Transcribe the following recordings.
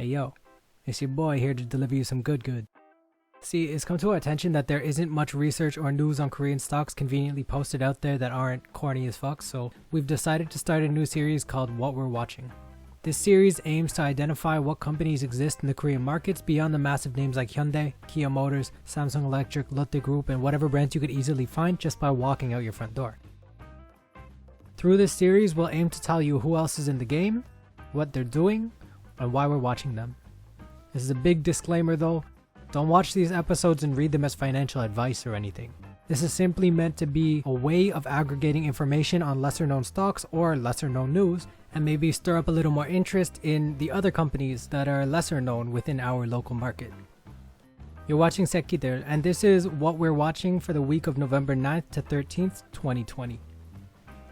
Hey yo, it's your boy here to deliver you some good. See, it's come to our attention that there isn't much research or news on Korean stocks conveniently posted out there that aren't corny as fuck, so we've decided to start a new series called What We're Watching. This series aims to identify what companies exist in the Korean markets beyond the massive names like Hyundai, Kia Motors, Samsung Electric, Lotte Group, and whatever brands you could easily find just by walking out your front door. Through this series, we'll aim to tell you who else is in the game, what they're doing, and why we're watching them. This is a big disclaimer though. Don't watch these episodes and read them as financial advice or anything. This is simply meant to be a way of aggregating information on lesser known stocks or lesser known news, and maybe stir up a little more interest in the other companies that are lesser known within our local market. You're watching Seki들, and this is what we're watching for the week of November 9th to 13th, 2020.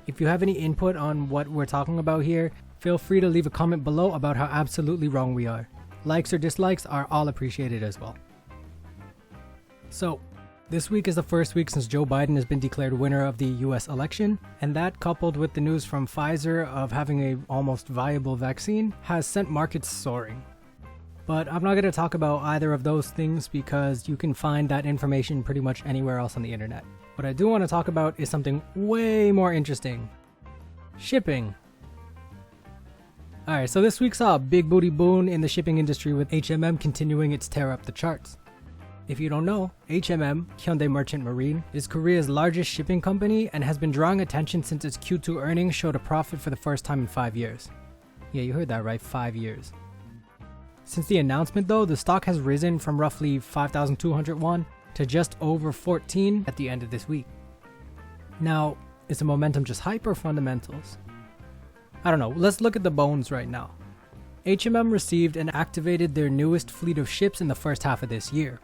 If you have any input on what we're talking about here, feel free to leave a comment below about how absolutely wrong we are. Likes or dislikes are all appreciated as well. So, this week is the first week since Joe Biden has been declared winner of the US election, and that coupled with the news from Pfizer of having a almost viable vaccine has sent markets soaring. But I'm not going to talk about either of those things because you can find that information pretty much anywhere else on the internet. What I do want to talk about is something way more interesting. Shipping. Alright, so this week saw a big booty boon in the shipping industry with HMM continuing its tear up the charts. If you don't know, HMM, Hyundai Merchant Marine, is Korea's largest shipping company and has been drawing attention since its Q2 earnings showed a profit for the first time in 5 years. Yeah, you heard that right, 5 years. Since the announcement though, the stock has risen from roughly 5,200 won to just over 14 at the end of this week. Now, is the momentum just hype or fundamentals? I don't know, let's look at the bones right now. HMM received and activated their newest fleet of ships in the first half of this year.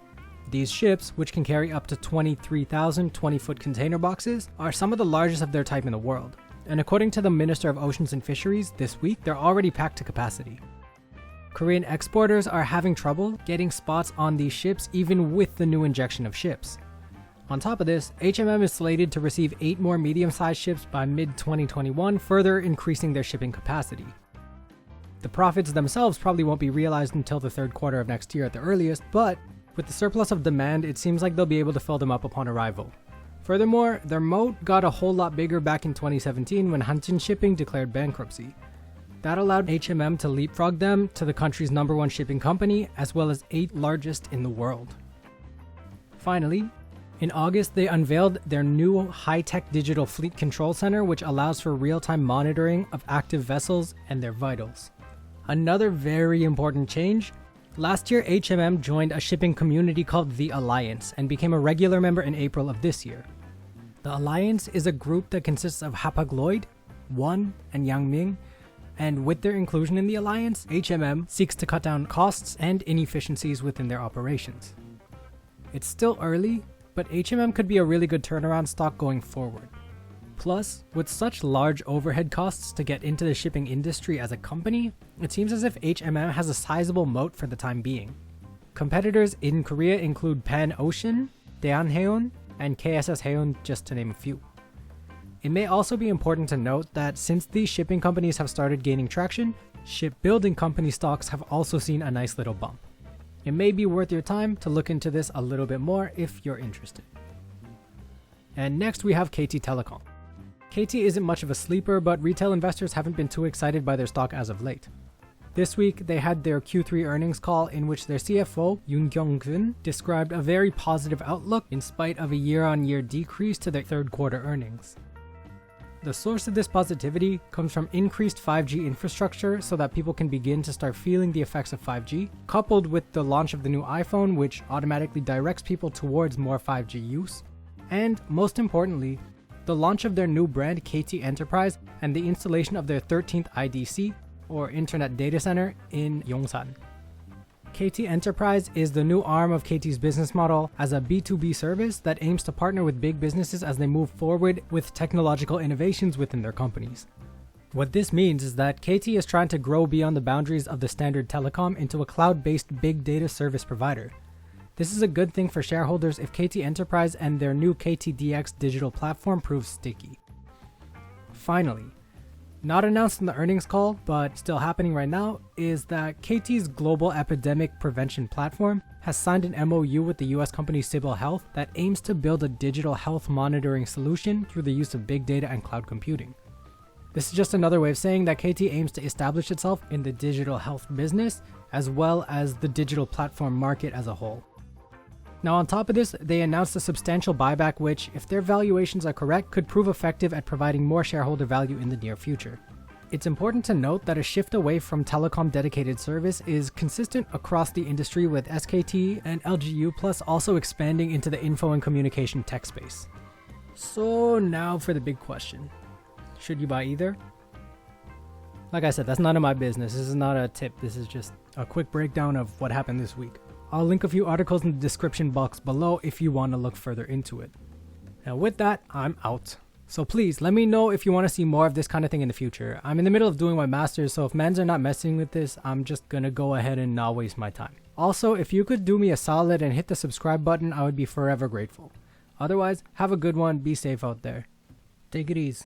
These ships, which can carry up to 23,000 20-foot container boxes, are some of the largest of their type in the world. And according to the Minister of Oceans and Fisheries, this week they're already packed to capacity. Korean exporters are having trouble getting spots on these ships even with the new injection of ships. On top of this, HMM is slated to receive 8 more medium-sized ships by mid-2021, further increasing their shipping capacity. The profits themselves probably won't be realized until the third quarter of next year at the earliest, but with the surplus of demand, it seems like they'll be able to fill them up upon arrival. Furthermore, their moat got a whole lot bigger back in 2017 when Hanjin Shipping declared bankruptcy. That allowed HMM to leapfrog them to the country's #1 shipping company, as well as 8th largest in the world. Finally, in August, they unveiled their new high-tech digital fleet control center, which allows for real-time monitoring of active vessels and their vitals. Another very important change. Last year, HMM joined a shipping community called The Alliance and became a regular member in April of this year. The Alliance is a group that consists of Hapag-Lloyd, Won, and Yangming, and with their inclusion in the Alliance, HMM seeks to cut down costs and inefficiencies within their operations. It's still early, but HMM could be a really good turnaround stock going forward. Plus, with such large overhead costs to get into the shipping industry as a company, it seems as if HMM has a sizable moat for the time being. Competitors in Korea include Pan Ocean, Daehanhaeun, and KSS Haeun, just to name a few. It may also be important to note that since these shipping companies have started gaining traction, shipbuilding company stocks have also seen a nice little bump. It may be worth your time to look into this a little bit more if you're interested. And next we have KT Telecom. KT isn't much of a sleeper, but retail investors haven't been too excited by their stock as of late. This week, they had their Q3 earnings call in which their CFO, Yoon Kyung-gun, described a very positive outlook in spite of a year-on-year decrease to their third quarter earnings. The source of this positivity comes from increased 5G infrastructure so that people can begin to start feeling the effects of 5G, coupled with the launch of the new iPhone, which automatically directs people towards more 5G use, and most importantly, the launch of their new brand KT Enterprise and the installation of their 13th IDC, or Internet Data Center, in Yongsan. KT Enterprise is the new arm of KT's business model as a B2B service that aims to partner with big businesses as they move forward with technological innovations within their companies. What this means is that KT is trying to grow beyond the boundaries of the standard telecom into a cloud-based big data service provider. This is a good thing for shareholders if KT Enterprise and their new KT DX digital platform proves sticky. Finally, Not announced in the earnings call, but still happening right now, is that KT's global epidemic prevention platform has signed an MOU with the US company Sibyl Health that aims to build a digital health monitoring solution through the use of big data and cloud computing. This is just another way of saying that KT aims to establish itself in the digital health business as well as the digital platform market as a whole. Now on top of this, they announced a substantial buyback which, if their valuations are correct, could prove effective at providing more shareholder value in the near future. It's important to note that a shift away from telecom dedicated service is consistent across the industry, with SKT and LGU Plus also expanding into the info and communication tech space. So now for the big question. Should you buy either? Like I said, that's none of my business. This is not a tip. This is just a quick breakdown of what happened this week. I'll link a few articles in the description box below if you want to look further into it. Now with that, I'm out. So please let me know if you want to see more of this kind of thing in the future. I'm in the middle of doing my master's, so if mans are not messing with this, I'm just gonna go ahead and not waste my time. Also, if you could do me a solid and hit the subscribe button, I would be forever grateful. Otherwise, have a good one, be safe out there. Take it easy.